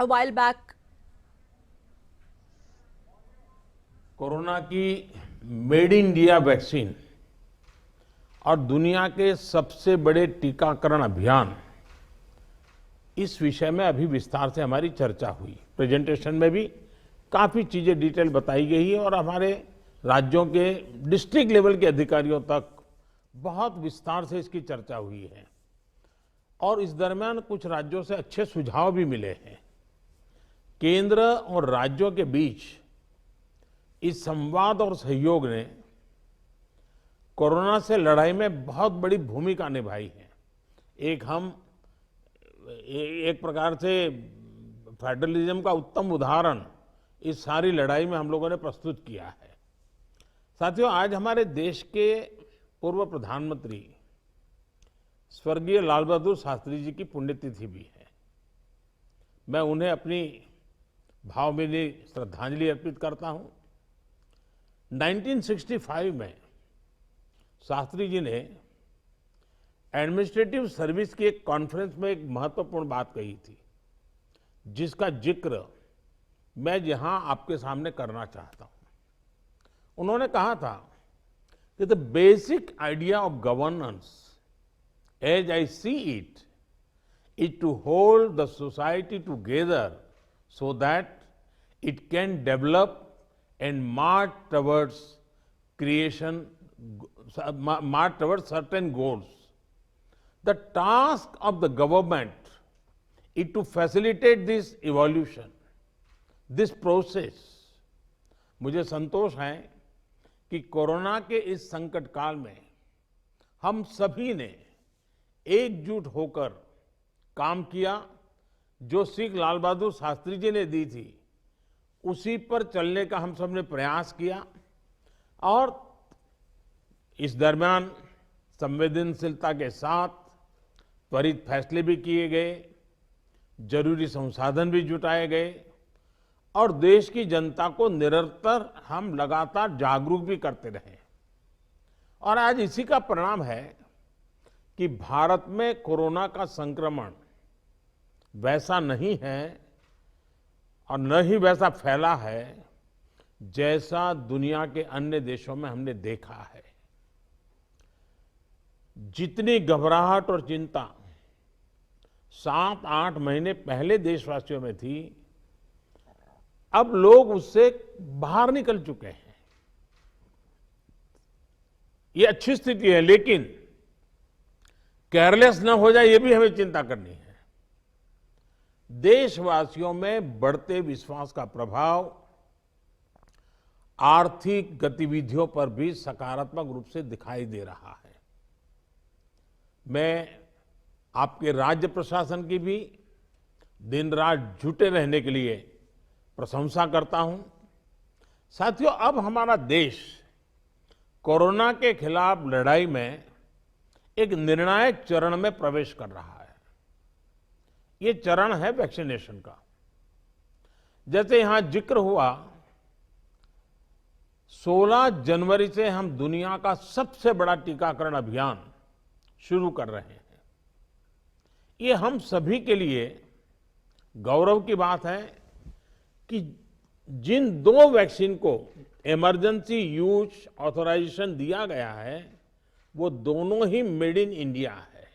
a while back. Corona की made in India vaccine और दुनिया के सबसे बड़े टीकाकरण अभियान, इस विषय में अभी विस्तार से हमारी चर्चा हुई। प्रेजेंटेशन में भी काफी चीजें डिटेल बताई गई है और हमारे राज्यों के डिस्ट्रिक्ट लेवल के अधिकारियों तक बहुत विस्तार से इसकी चर्चा हुई है और इस दरमियान कुछ राज्यों से अच्छे सुझाव भी मिले हैं। केंद्र और राज्यों के बीच इस संवाद और सहयोग ने कोरोना से लड़ाई में बहुत बड़ी भूमिका निभाई है। एक प्रकार से फेडरलिज्म का उत्तम उदाहरण इस सारी लड़ाई में हम लोगों ने प्रस्तुत किया है। साथियों, आज हमारे देश के पूर्व प्रधानमंत्री स्वर्गीय लाल बहादुर शास्त्री जी की पुण्यतिथि भी है। मैं उन्हें अपनी भावभीनी श्रद्धांजलि अर्पित करता हूं। 1965 में शास्त्री जी ने एडमिनिस्ट्रेटिव सर्विस की एक कॉन्फ्रेंस में एक महत्वपूर्ण बात कही थी, जिसका जिक्र मैं यहां आपके सामने करना चाहता हूं। उन्होंने कहा था कि the basic idea of governance as I see it is to hold the society together so that it can develop and march towards certain goals. The task of the government is to facilitate this evolution, this process. मुझे संतोष है कि corona के इस संकट काल में हम सभी ने एकजुट होकर काम किया। जो सीख लाल बहादुर शास्त्री जी ने दी थी, उसी पर चलने का हम सबने प्रयास किया और इस दरमियान संवेदनशीलता के साथ त्वरित फैसले भी किए गए, जरूरी संसाधन भी जुटाए गए और देश की जनता को निरंतर हम लगातार जागरूक भी करते रहे। और आज इसी का परिणाम है कि भारत में कोरोना का संक्रमण वैसा नहीं है और न ही वैसा फैला है जैसा दुनिया के अन्य देशों में हमने देखा है। जितनी घबराहट और चिंता 7-8 महीने पहले देशवासियों में थी, अब लोग उससे बाहर निकल चुके हैं। ये अच्छी स्थिति है, लेकिन केयरलेस न हो जाए, ये भी हमें चिंता करनी है। देशवासियों में बढ़ते विश्वास का प्रभाव आर्थिक गतिविधियों पर भी सकारात्मक रूप से दिखाई दे रहा है। मैं आपके राज्य प्रशासन की भी दिन रात जुटे रहने के लिए प्रशंसा करता हूं। साथियों, अब हमारा देश कोरोना के खिलाफ लड़ाई में एक निर्णायक चरण में प्रवेश कर रहा है। ये चरण है वैक्सीनेशन का। जैसे यहां जिक्र हुआ, 16 जनवरी से हम दुनिया का सबसे बड़ा टीकाकरण अभियान शुरू कर रहे हैं। ये हम सभी के लिए गौरव की बात है कि जिन 2 वैक्सीन को इमरजेंसी यूज ऑथराइजेशन दिया गया है, वो दोनों ही मेड इन इंडिया है।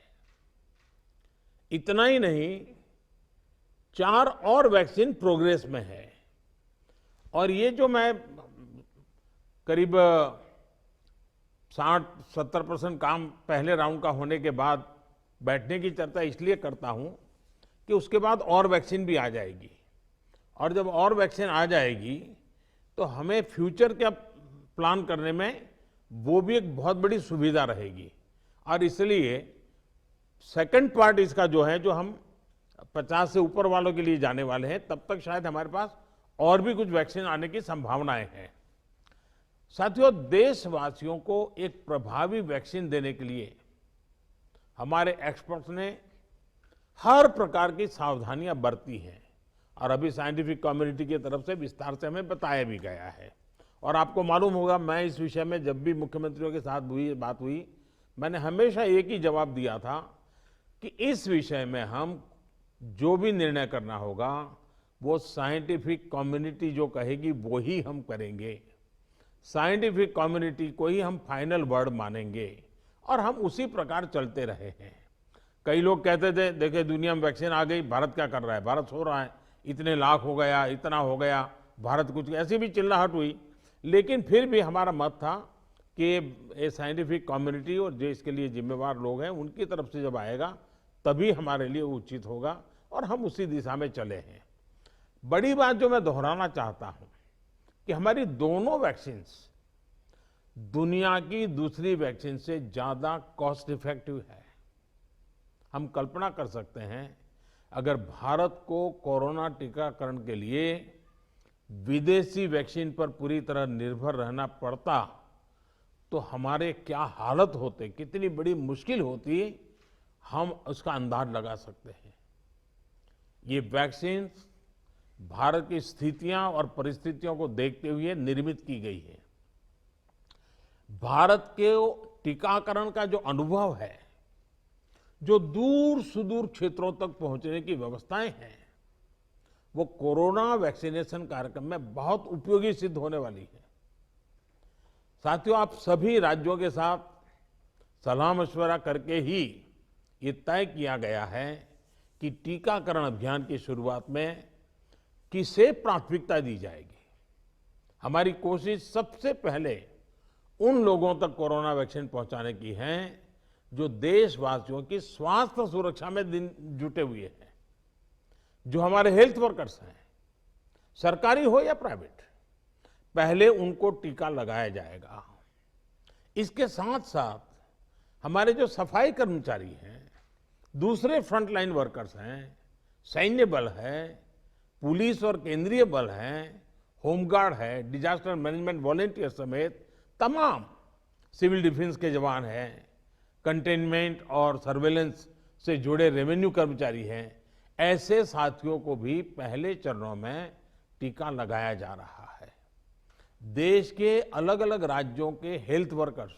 इतना ही नहीं, 4 और वैक्सीन प्रोग्रेस में है। और ये जो मैं करीब 60-70% काम पहले राउंड का होने के बाद बैठने की चर्चा इसलिए करता हूं कि उसके बाद और वैक्सीन भी आ जाएगी और जब और वैक्सीन आ जाएगी तो हमें फ्यूचर का प्लान करने में वो भी एक बहुत बड़ी सुविधा रहेगी। और इसलिए सेकंड पार्ट इसका जो है, जो हम 50 से ऊपर वालों के लिए जाने वाले हैं, तब तक शायद हमारे पास और भी कुछ वैक्सीन आने की संभावनाएं हैं। साथियों, देशवासियों को एक प्रभावी वैक्सीन देने के लिए हमारे एक्सपर्ट्स ने हर प्रकार की सावधानियां बरती हैं और अभी साइंटिफिक कम्युनिटी की तरफ से विस्तार से हमें बताया भी गया है। और आपको मालूम होगा, मैं इस विषय में जब भी मुख्यमंत्रियों के साथ बात हुई, मैंने हमेशा एक ही जवाब दिया था कि इस विषय में हम जो भी निर्णय करना होगा, वो साइंटिफिक कम्युनिटी जो कहेगी वो ही हम करेंगे। साइंटिफिक कम्युनिटी को ही हम फाइनल वर्ड मानेंगे और हम उसी प्रकार चलते रहे हैं। कई लोग कहते थे देखिए दुनिया में वैक्सीन आ गई, भारत क्या कर रहा है, भारत सो रहा है, इतने लाख हो गया, इतना हो गया, भारत कुछ, ऐसी भी चिल्लाहट हुई। लेकिन फिर भी हमारा मत था कि ये साइंटिफिक कम्युनिटी और जो इसके लिए जिम्मेवार लोग हैं उनकी तरफ से जब आएगा तभी हमारे लिए उचित होगा और हम उसी दिशा में चले हैं। बड़ी बात जो मैं दोहराना चाहता हूं कि हमारी दोनों वैक्सीन्स दुनिया की दूसरी वैक्सीन से ज्यादा कॉस्ट इफेक्टिव है। हम कल्पना कर सकते हैं अगर भारत को कोरोना टीकाकरण के लिए विदेशी वैक्सीन पर पूरी तरह निर्भर रहना पड़ता तो हमारे क्या हालत होते, कितनी बड़ी मुश्किल होती, हम उसका अंदाज लगा सकते हैं। ये वैक्सीन भारत की स्थितियां और परिस्थितियों को देखते हुए निर्मित की गई है। भारत के टीकाकरण का जो अनुभव है, जो दूर सुदूर क्षेत्रों तक पहुंचने की व्यवस्थाएं हैं, वो कोरोना वैक्सीनेशन कार्यक्रम में बहुत उपयोगी सिद्ध होने वाली है। साथियों, आप सभी राज्यों के साथ सलाह मशवरा करके ही ये तय किया गया है कि टीकाकरण अभियान की शुरुआत में किसे प्राथमिकता दी जाएगी। हमारी कोशिश सबसे पहले उन लोगों तक कोरोना वैक्सीन पहुंचाने की है जो देशवासियों की स्वास्थ्य सुरक्षा में जुटे हुए हैं, जो हमारे हेल्थ वर्कर्स हैं, सरकारी हो या प्राइवेट, पहले उनको टीका लगाया जाएगा। इसके साथ साथ हमारे जो सफाई कर्मचारी हैं, दूसरे फ्रंटलाइन वर्कर्स हैं, सैन्य बल है, पुलिस और केंद्रीय बल हैं, होमगार्ड है, डिजास्टर मैनेजमेंट वॉलेंटियर समेत तमाम सिविल डिफेंस के जवान हैं, कंटेनमेंट और सर्वेलेंस से जुड़े रेवेन्यू कर्मचारी हैं, ऐसे साथियों को भी पहले चरणों में टीका लगाया जा रहा है। देश के अलग अलग राज्यों के हेल्थ वर्कर्स,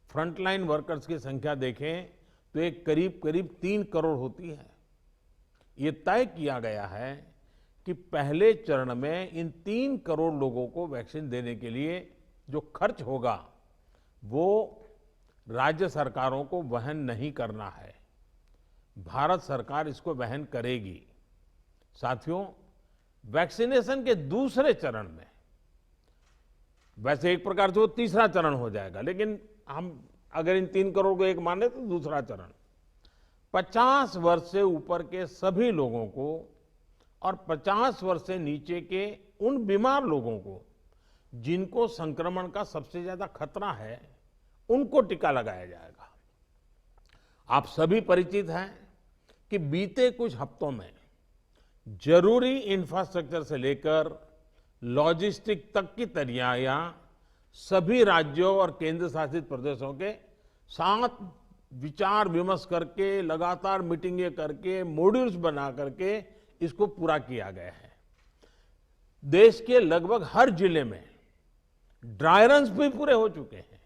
फ्रंटलाइन वर्कर्स की संख्या देखें तो एक करीब करीब 3 करोड़ होती है। ये तय किया गया है कि पहले चरण में इन 3 करोड़ लोगों को वैक्सीन देने के लिए जो खर्च होगा वो राज्य सरकारों को वहन नहीं करना है, भारत सरकार इसको वहन करेगी। साथियों, वैक्सीनेशन के दूसरे चरण में, वैसे एक प्रकार से वो तीसरा चरण हो जाएगा, लेकिन हम अगर इन 3 करोड़ को एक माने तो दूसरा चरण 50 वर्ष से ऊपर के सभी लोगों को और 50 वर्ष से नीचे के उन बीमार लोगों को जिनको संक्रमण का सबसे ज्यादा खतरा है, उनको टीका लगाया जाएगा। आप सभी परिचित हैं कि बीते कुछ हफ्तों में जरूरी इंफ्रास्ट्रक्चर से लेकर लॉजिस्टिक तक की तैयारियां सभी राज्यों और केंद्र शासित प्रदेशों के साथ विचार विमर्श करके, लगातार मीटिंगें करके, मॉड्यूल्स बना करके इसको पूरा किया गया है। देश के लगभग हर जिले में ड्राई रन्स भी पूरे हो चुके हैं।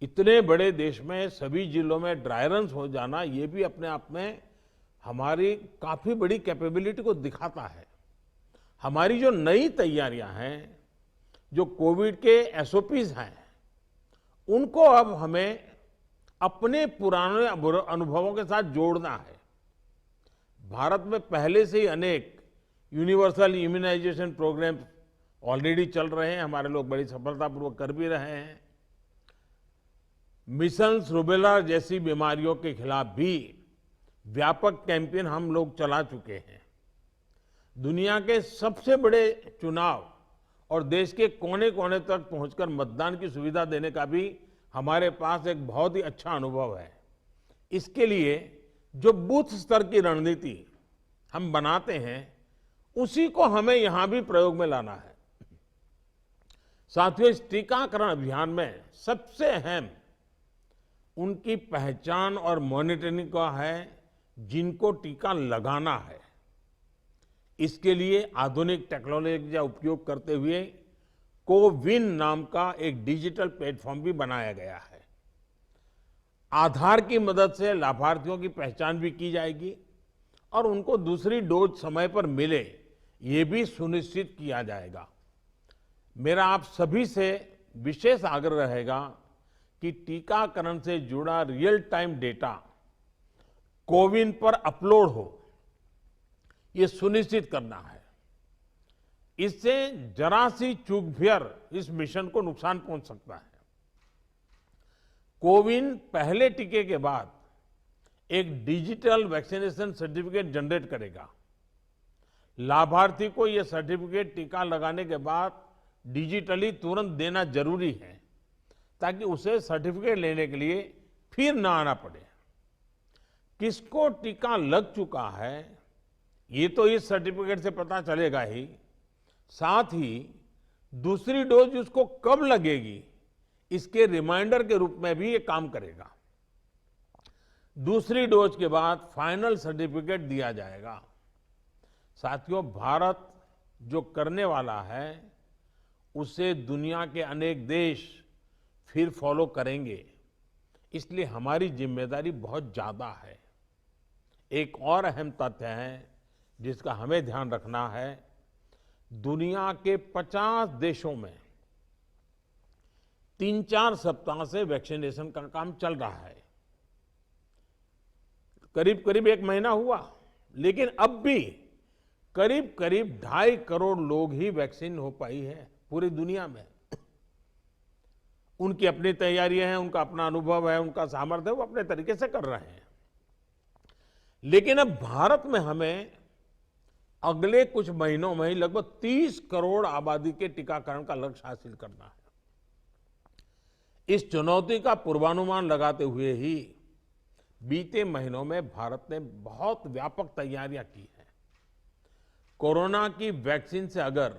इतने बड़े देश में सभी जिलों में ड्राई रन्स हो जाना, ये भी अपने आप में हमारी काफी बड़ी कैपेबिलिटी को दिखाता है। हमारी जो नई तैयारियां हैं, जो कोविड के एसओपीज हैं, उनको अब हमें अपने पुराने अनुभवों के साथ जोड़ना है। भारत में पहले से ही अनेक यूनिवर्सल इम्यूनाइजेशन प्रोग्राम ऑलरेडी चल रहे हैं, हमारे लोग बड़ी सफलतापूर्वक कर भी रहे हैं। मिशंस रूबेला जैसी बीमारियों के खिलाफ भी व्यापक कैंपेन हम लोग चला चुके हैं। दुनिया के सबसे बड़े चुनाव और देश के कोने कोने तक पहुंचकर मतदान की सुविधा देने का भी हमारे पास एक बहुत ही अच्छा अनुभव है। इसके लिए जो बूथ स्तर की रणनीति हम बनाते हैं, उसी को हमें यहां भी प्रयोग में लाना है। साथियों, इस टीकाकरण अभियान में सबसे अहम उनकी पहचान और मॉनिटरिंग का है जिनको टीका लगाना है। इसके लिए आधुनिक टेक्नोलॉजी का उपयोग करते हुए कोविन नाम का एक डिजिटल प्लेटफॉर्म भी बनाया गया है। आधार की मदद से लाभार्थियों की पहचान भी की जाएगी और उनको दूसरी डोज समय पर मिले, ये भी सुनिश्चित किया जाएगा। मेरा आप सभी से विशेष आग्रह रहेगा कि टीकाकरण से जुड़ा रियल टाइम डेटा कोविन पर अपलोड हो, ये सुनिश्चित करना है। इससे जरा सी चूक भी इस मिशन को नुकसान पहुंच सकता है। कोविन पहले टीके के बाद एक डिजिटल वैक्सीनेशन सर्टिफिकेट जनरेट करेगा। लाभार्थी को यह सर्टिफिकेट टीका लगाने के बाद डिजिटली तुरंत देना जरूरी है, ताकि उसे सर्टिफिकेट लेने के लिए फिर ना आना पड़े। किसको टीका लग चुका है ये तो इस सर्टिफिकेट से पता चलेगा ही, साथ ही दूसरी डोज उसको कब लगेगी इसके रिमाइंडर के रूप में भी ये काम करेगा। दूसरी डोज के बाद फाइनल सर्टिफिकेट दिया जाएगा। साथियों, भारत जो करने वाला है उसे दुनिया के अनेक देश फिर फॉलो करेंगे, इसलिए हमारी जिम्मेदारी बहुत ज्यादा है। एक और अहम तथ्य है जिसका हमें ध्यान रखना है। दुनिया के 50 देशों में 3-4 सप्ताह से वैक्सीनेशन का काम चल रहा है। करीब करीब 1 महीना हुआ, लेकिन अब भी करीब करीब 2.5 करोड़ लोग ही वैक्सीन हो पाई है पूरी दुनिया में। उनकी अपनी तैयारियां हैं, उनका अपना अनुभव है, उनका सामर्थ्य है, वो अपने तरीके से कर रहे हैं। लेकिन अब भारत में हमें अगले कुछ महीनों में ही लगभग 30 करोड़ आबादी के टीकाकरण का लक्ष्य हासिल करना है। इस चुनौती का पूर्वानुमान लगाते हुए ही बीते महीनों में भारत ने बहुत व्यापक तैयारियां की हैं। कोरोना की वैक्सीन से अगर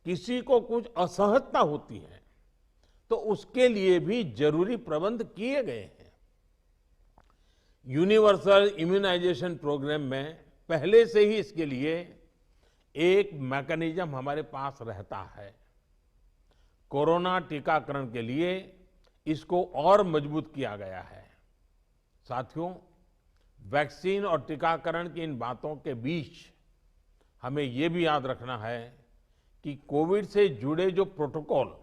किसी को कुछ असहजता होती है तो उसके लिए भी जरूरी प्रबंध किए गए हैं। यूनिवर्सल इम्यूनाइजेशन प्रोग्राम में पहले से ही इसके लिए एक मैकेनिज्म हमारे पास रहता है। कोरोना टीकाकरण के लिए इसको और मजबूत किया गया है। साथियों, वैक्सीन और टीकाकरण की इन बातों के बीच हमें ये भी याद रखना है कि कोविड से जुड़े जो प्रोटोकॉल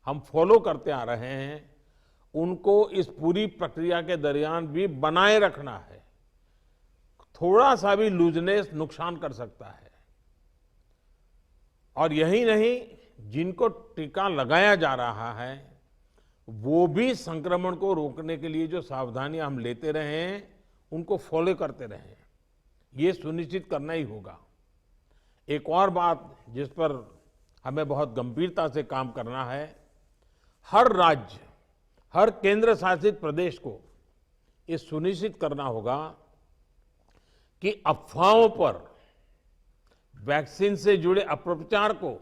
हम फॉलो करते आ रहे हैं उनको इस पूरी प्रक्रिया के दरमियान भी बनाए रखना है। थोड़ा सा भी लूजनेस नुकसान कर सकता है। और यही नहीं, जिनको टीका लगाया जा रहा है वो भी संक्रमण को रोकने के लिए जो सावधानियां हम लेते रहे हैं उनको फॉलो करते रहे। ये सुनिश्चित करना ही होगा। एक और बात जिस पर हमें बहुत गंभीरता से काम करना है, हर राज्य, हर केंद्र शासित प्रदेश को ये सुनिश्चित करना होगा कि अफवाहों पर, वैक्सीन से जुड़े अपप्रचार को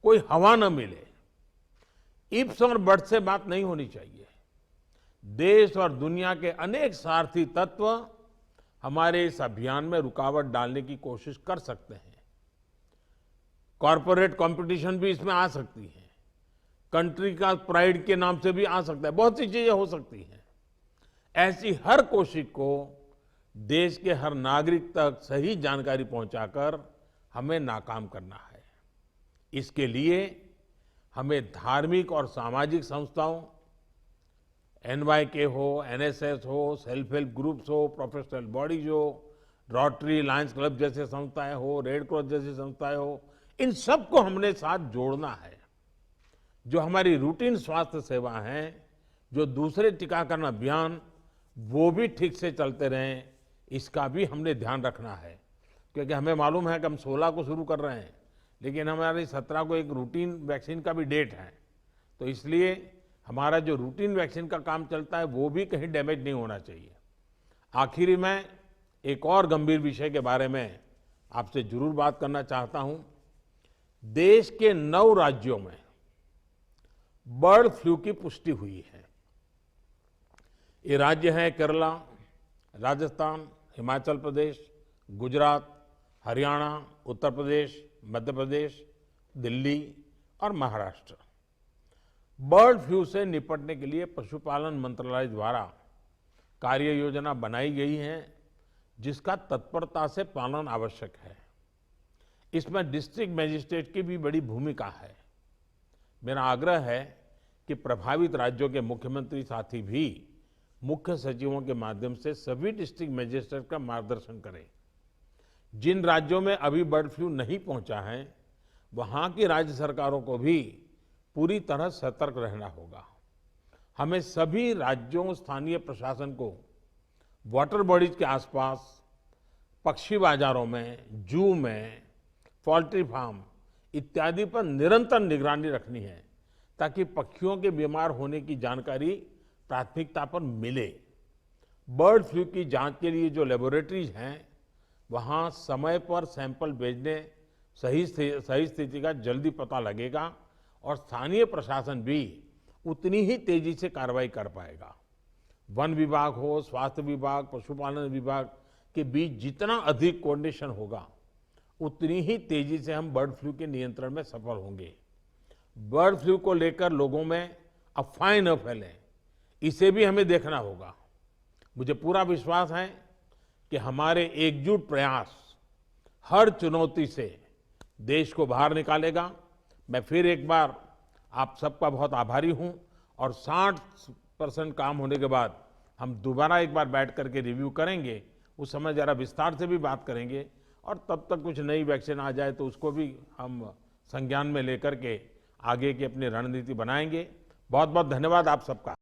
कोई हवा न मिले। इफ्स और बट्स से बात नहीं होनी चाहिए। देश और दुनिया के अनेक स्वार्थी तत्व हमारे इस अभियान में रुकावट डालने की कोशिश कर सकते हैं। कॉरपोरेट कंपटीशन भी इसमें आ सकती है। कंट्री का प्राइड के नाम से भी आ सकता है। बहुत सी चीजें हो सकती हैं। ऐसी हर कोशिश को देश के हर नागरिक तक सही जानकारी पहुंचाकर हमें नाकाम करना है। इसके लिए हमें धार्मिक और सामाजिक संस्थाओं, एनवाईके हो, एनएसएस हो, सेल्फ हेल्प ग्रुप्स हो, प्रोफेशनल बॉडीज हो, रोटरी, लायंस क्लब जैसे संस्थाएं हो, रेड क्रॉस जैसी संस्थाएं हो, इन सबको हमने साथ जोड़ना है। जो हमारी रूटीन स्वास्थ्य सेवा है, जो दूसरे टीकाकरण अभियान, वो भी ठीक से चलते रहें, इसका भी हमने ध्यान रखना है। क्योंकि हमें मालूम है कि हम 16 को शुरू कर रहे हैं, लेकिन हमारी 17 को एक रूटीन वैक्सीन का भी डेट है। तो इसलिए हमारा जो रूटीन वैक्सीन का काम चलता है वो भी कहीं डैमेज नहीं होना चाहिए। आखिरी में एक और गंभीर विषय के बारे में आपसे जरूर बात करना चाहता हूं। देश के 9 राज्यों में बर्ड फ्लू की पुष्टि हुई है। ये राज्य हैं केरला, राजस्थान, हिमाचल प्रदेश, गुजरात, हरियाणा, उत्तर प्रदेश, मध्य प्रदेश, दिल्ली और महाराष्ट्र। बर्ड फ्लू से निपटने के लिए पशुपालन मंत्रालय द्वारा कार्य योजना बनाई गई है, जिसका तत्परता से पालन आवश्यक है। इसमें डिस्ट्रिक्ट मजिस्ट्रेट की भी बड़ी भूमिका है। मेरा आग्रह है कि प्रभावित राज्यों के मुख्यमंत्री साथी भी मुख्य सचिवों के माध्यम से सभी डिस्ट्रिक्ट मजिस्ट्रेट का मार्गदर्शन करें। जिन राज्यों में अभी बर्ड फ्लू नहीं पहुंचा है, वहां की राज्य सरकारों को भी पूरी तरह सतर्क रहना होगा। हमें सभी राज्यों, स्थानीय प्रशासन को वाटर बॉडीज के आसपास, पक्षी बाजारों में, जू में, पोल्ट्री फार्म इत्यादि पर निरंतर निगरानी रखनी है, ताकि पक्षियों के बीमार होने की जानकारी प्राथमिकता पर मिले। बर्ड फ्लू की जांच के लिए जो लेबोरेटरीज हैं, वहां समय पर सैंपल भेजने सही स्थिति का जल्दी पता लगेगा और स्थानीय प्रशासन भी उतनी ही तेजी से कार्रवाई कर पाएगा। वन विभाग हो, स्वास्थ्य विभाग, पशुपालन विभाग के बीच जितना अधिक कोऑर्डिनेशन होगा, उतनी ही तेजी से हम बर्ड फ्लू के नियंत्रण में सफल होंगे। बर्ड फ्लू को लेकर लोगों में अफवाहें न फैलें, इसे भी हमें देखना होगा। मुझे पूरा विश्वास है कि हमारे एकजुट प्रयास हर चुनौती से देश को बाहर निकालेगा। मैं फिर एक बार आप सबका बहुत आभारी हूं और 60% काम होने के बाद हम दोबारा एक बार बैठ करके रिव्यू करेंगे। उस समय जरा विस्तार से भी बात करेंगे और तब तक कुछ नई वैक्सीन आ जाए तो उसको भी हम संज्ञान में लेकर के आगे की अपनी रणनीति बनाएंगे। बहुत बहुत धन्यवाद आप सबका।